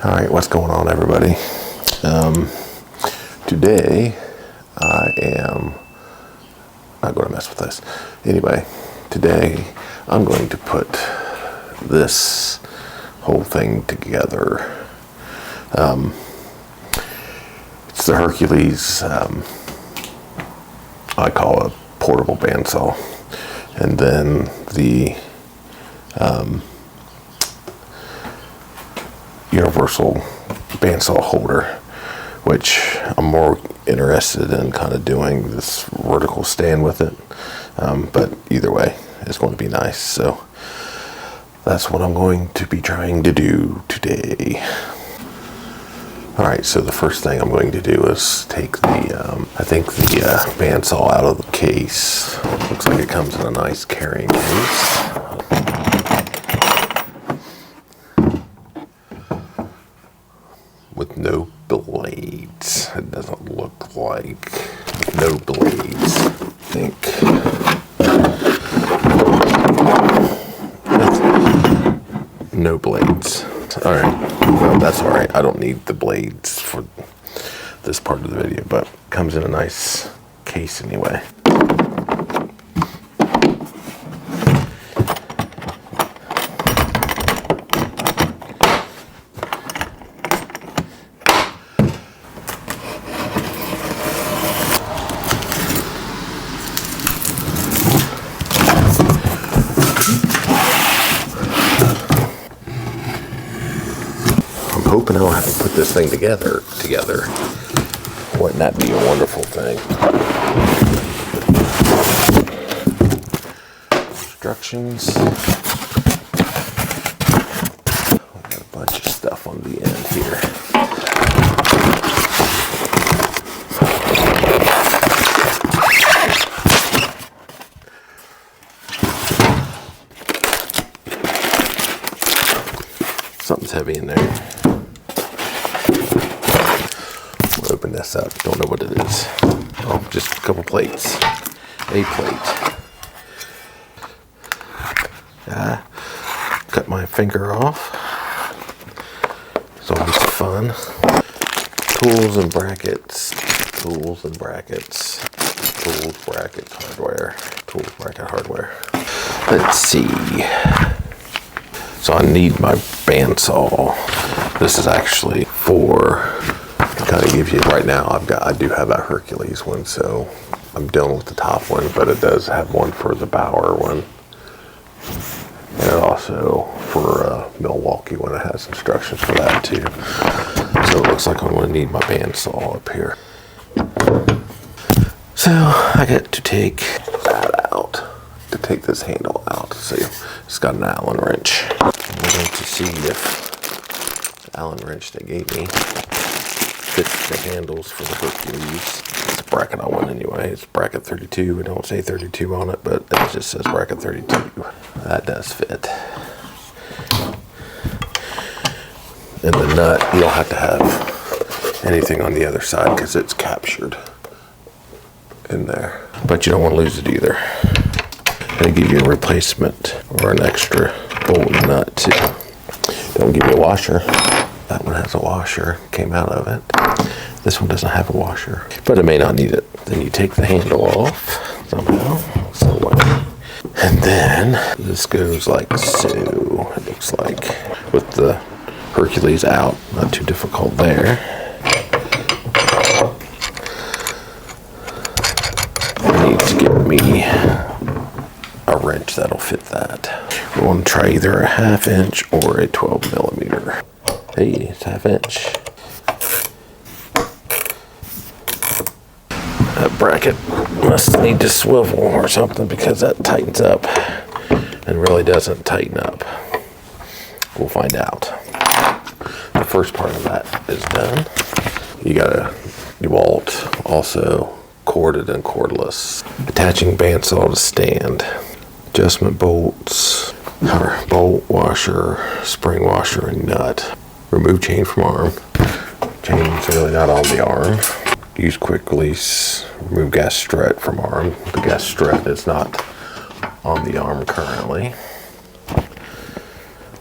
Alright, what's going on, everybody? Today I am not going to mess with this. Anyway, today I'm going to put this whole thing together. It's the Hercules, I call it a portable band saw. And then the universal bandsaw holder, which I'm more interested in kind of doing this vertical stand with it, but either way it's going to be nice, so that's what I'm going to be trying to do today. Alright, so the first thing I'm going to do is take the I think the bandsaw out of the case. Looks like it comes in a nice carrying case. With no blades. It doesn't look like no blades. I think no blades. Alright, well, that's alright. I don't need the blades for this part of the video, but it comes in a nice case anyway. Hoping I don't have to put this thing together. Wouldn't that be a wonderful thing? Instructions. We got a bunch of stuff on the end here. Something's heavy in there. Open this up. Don't know what it is. Oh, just a couple plates. A plate. Cut my finger off. It's always fun. Tools and brackets. Tools and brackets. Tools, brackets, hardware. Tools, bracket, hardware. Let's see. So I need my bandsaw. This is actually for kind of give you right now. I do have that Hercules one, so I'm dealing with the top one, but it does have one for the Bauer one, and also for Milwaukee one. It has instructions for that too. So it looks like I'm going to need my bandsaw up here. So I got to take that out, to take this handle out. See, it's got an Allen wrench. I'm going to see if the Allen wrench they gave me fits the handles for the Hercules. It's a bracket I want anyway. It's bracket 32. It don't say 32 on it, but it just says bracket 32. That does fit. And the nut, you don't have to have anything on the other side because it's captured in there. But you don't want to lose it either. They give you a replacement or an extra bolt and nut too. Don't give you a washer. That one has a washer, came out of it. This one doesn't have a washer, but it may not need it. Then you take the handle off somehow, some way. And then this goes like so, it looks like, with the Hercules out. Not too difficult there. I need to get me a wrench that'll fit that. We want to try either a 1/2 inch or a 12 millimeter. Hey, it's 1/2 inch. That bracket must need to swivel or something because that tightens up and really doesn't tighten up. We'll find out. The first part of that is done. You got a Dewalt, also corded and cordless. Attaching bandsaw to stand. Adjustment bolts, bolt washer, spring washer, and nut. Remove chain from arm. Chain's really not on the arm. Use quick release. Remove gas strut from arm. The gas strut is not on the arm currently.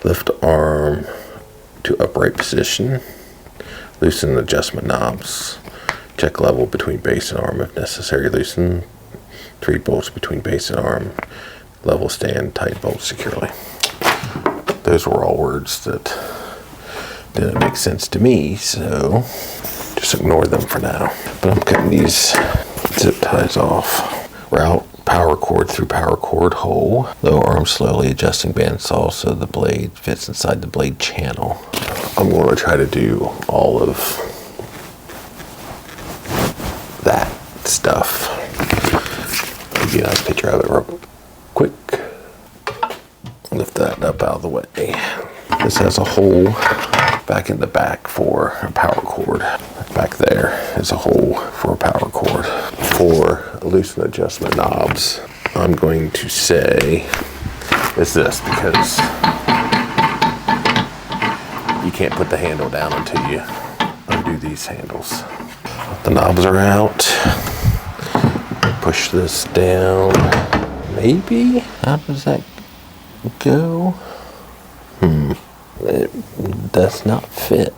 Lift arm to upright position. Loosen adjustment knobs. Check level between base and arm if necessary. Loosen 3 bolts between base and arm. Level stand, tight bolts securely. Those were all words that didn't make sense to me, so just ignore them for now. But I'm cutting these zip ties off. Route power cord through power cord hole. Lower arm slowly adjusting bandsaw so the blade fits inside the blade channel. I'm going to try to do all of that stuff. I'll give you a nice picture of it real quick. Lift that up out of the way. This has a hole back in the back for a power cord. Back there is a hole for a power cord. For loosen adjustment knobs, I'm going to say is this, because you can't put the handle down until you undo these handles. The knobs are out. Push this down. Maybe? How does that go? It does not fit.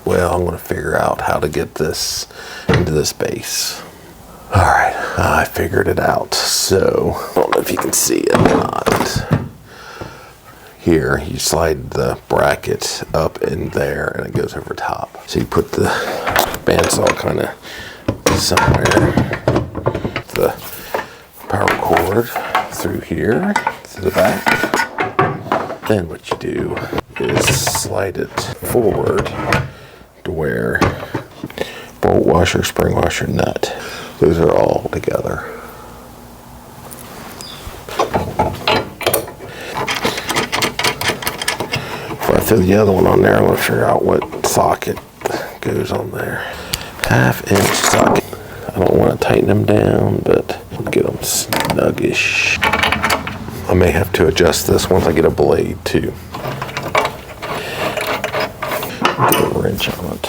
Well, I'm going to figure out how to get this into this base. Alright, I figured it out. So, I don't know if you can see it or not. Here, you slide the bracket up in there and it goes over top. So you put the bandsaw kind of somewhere. The power cord through here, to the back. Then what you do is slide it forward to where bolt washer, spring washer, nut. Those are all together. Before I throw the other one on there, I'm going to figure out what socket goes on there. 1/2-inch socket. I don't want to tighten them down, but I'll get them snuggish. I may have to adjust this once I get a blade too. Get a wrench on it.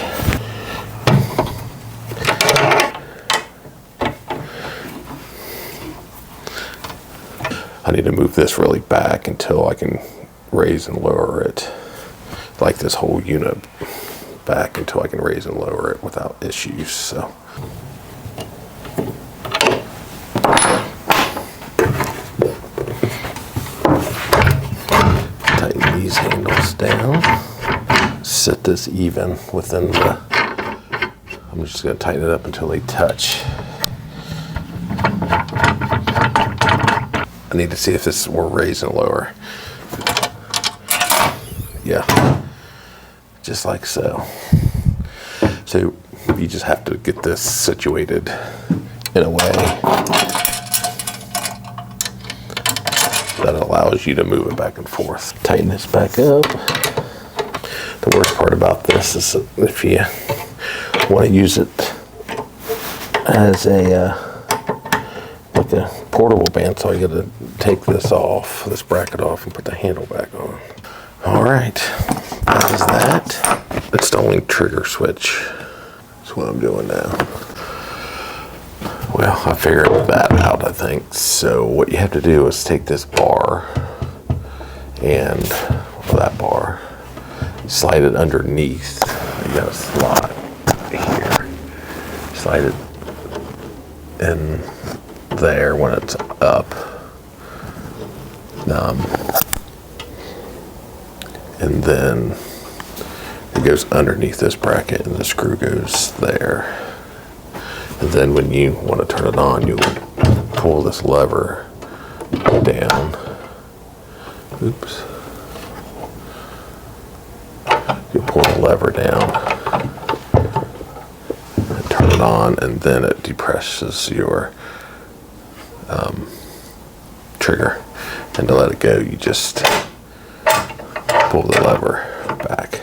I need to move this really back until I can raise and lower it. Like this whole unit back until I can raise and lower it without issues. So. Tighten these handles down. Set this even within the. I'm just going to tighten it up until they touch. I need to see if this will raise and lower. Yeah, just like so. So you just have to get this situated in a way that allows you to move it back and forth. Tighten this back up. The worst part about this is if you want to use it as a like a portable band saw, you got to take this off, this bracket off, and put the handle back on. All right, that is that. Installing trigger switch. That's what I'm doing now. Well, I figured that out, I think. So what you have to do is take this bar and that bar, slide it underneath. You got a slot here. Slide it in there when it's up. And then it goes underneath this bracket and the screw goes there. And then when you want to turn it on, you pull this lever down. Oops. You pull the lever down and turn it on, and then it depresses your trigger. And to let it go, you just pull the lever back.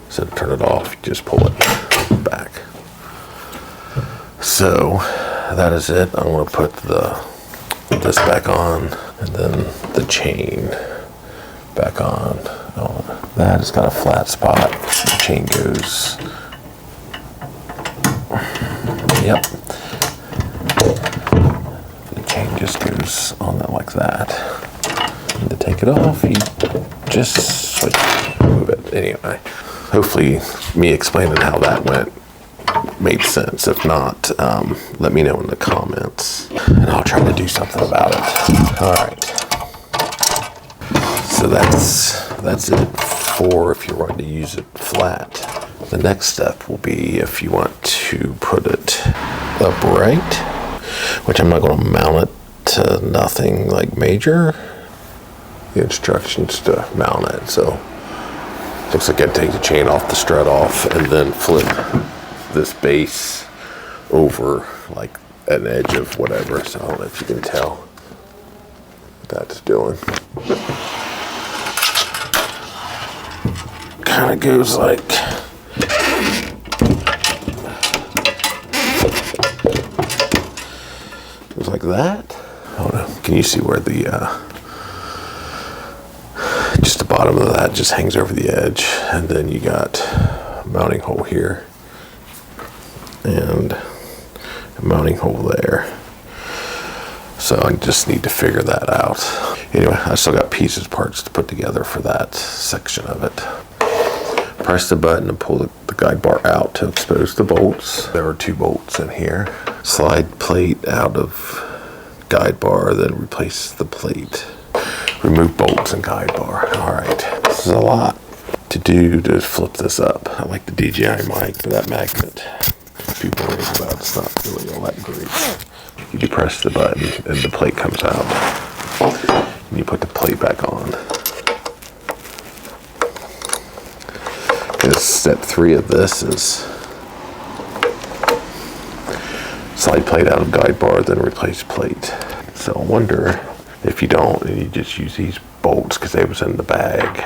So to turn it off, you just pull it back. So that is it. I'm going to put this back on, and then the chain back on. Oh, that has got a flat spot. The chain goes. Yep. The chain just goes on that like that. And to take it off, you just like move it. Anyway, hopefully me explaining how that went made sense. If not, let me know in the comments and I'll try to do something about it. All right, so that's it for if you're wanting to use it flat. The next step will be if you want to put it upright, which I'm not going to mount it to nothing like major. The instructions to mount it, so looks like I take the chain off, the strut off, and then flip this base over like an edge of whatever. So I don't know if you can tell what that's doing. Kind of goes like that. I don't know. Can you see where the just the bottom of that just hangs over the edge, and then you got a mounting hole here and a mounting hole there. So I just need to figure that out. Anyway, I still got parts to put together for that section of it. Press the button and pull the guide bar out to expose the bolts. There are 2 bolts in here. Slide plate out of guide bar, then replace the plate. Remove bolts and guide bar. All right, this is a lot to do to flip this up. I like the DJI mic, but that magnet people rave about, it's not really all that great. You depress the button and the plate comes out. And you put the plate back on. Because step 3 of this is slide plate out of guide bar, then replace plate. So I wonder if you don't, and you just use these bolts because they was in the bag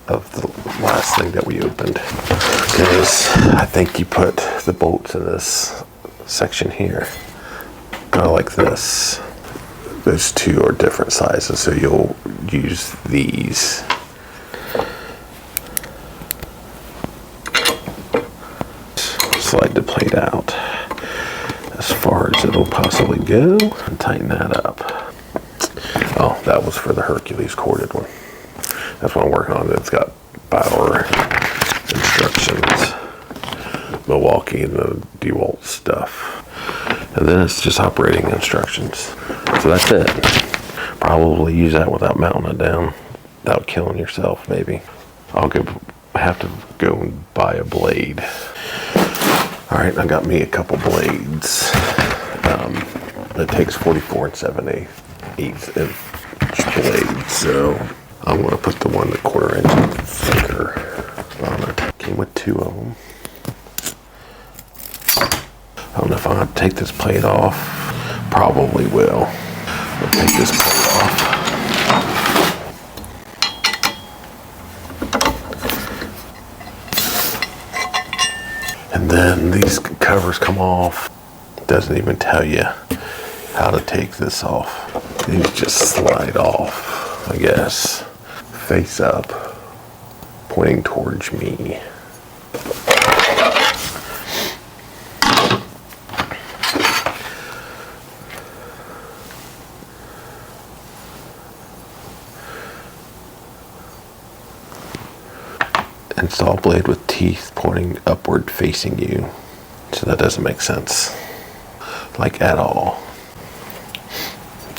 of the last thing that we opened. Because I think you put the bolts in this section here, kind of like this. Those 2 are different sizes, so you'll use these. Slide the plate out as far as it'll possibly go and tighten that up. Oh, that was for the Hercules corded one. That's what I'm working on. It's got power instructions, Milwaukee, and the Dewalt stuff. And then it's just operating instructions. So that's it. Probably use that without mounting it down, without killing yourself, maybe. Have to go and buy a blade. All right, I got me a couple blades. It takes 44 7/8 inch blades, so I'm gonna put the 1 1/4 inch thicker on it. Came with 2 of them. I don't know if I'm gonna take this plate off. Probably will. I'll take this plate off. And then these covers come off. It doesn't even tell you how to take this off. These just slide off, I guess. Face up, pointing towards me. Install blade with teeth pointing upward facing you. So that doesn't make sense, like at all.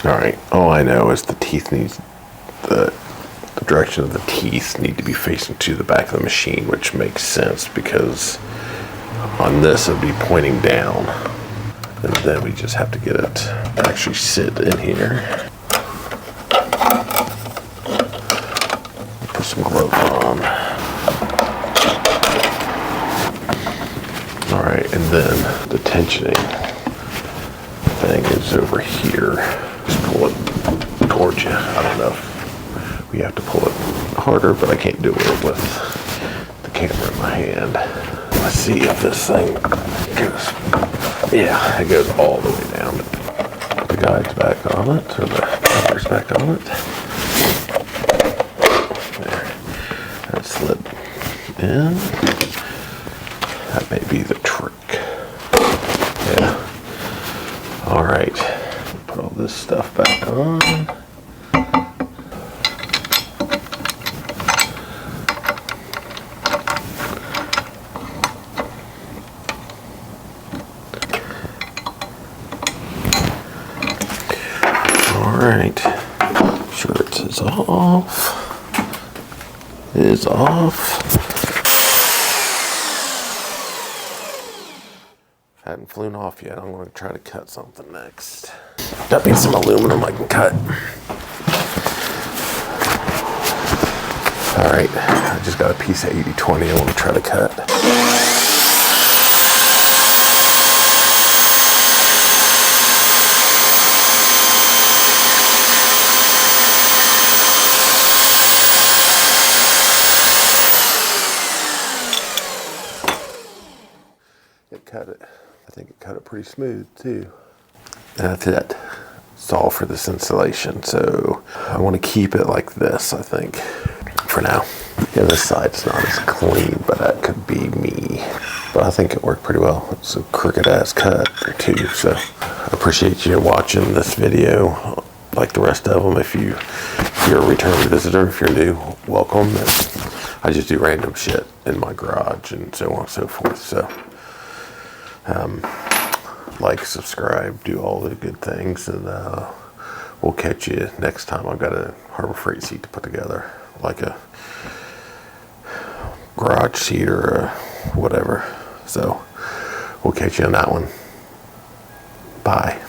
Alright, all I know is the teeth needs, the direction of the teeth need to be facing to the back of the machine, which makes sense because on this it'd be pointing down. And then we just have to get it to actually sit in here. Put some gloves on. Alright, and then the tensioning thing is over here. Just pull it towards you. I don't know if we have to pull it harder, but I can't do it with the camera in my hand. Let's see if this thing goes. Yeah, it goes all the way down. Put the guides back on it, or the covers back on it. There. That slid in. That may be the trick. Yeah. Alright. Put all this stuff back on. is off. Hadn't flown off yet. I'm going to try to cut something next. Got me some aluminum I can cut. All right, I just got a piece of 80/20 I want to try to cut. It cut it. I think it cut it pretty smooth too. And that's it. It's all for this installation. So I want to keep it like this, I think, for now. Yeah, this side's not as clean, but that could be me. But I think it worked pretty well. It's a crooked ass cut too. So I appreciate you watching this video. Like the rest of them, if you're a return visitor, if you're new, welcome. And I just do random shit in my garage and so on and so forth. So like, subscribe, do all the good things, and we'll catch you next time. I've got a Harbor Freight seat to put together, like a garage seat or a whatever. So we'll catch you on that one. Bye.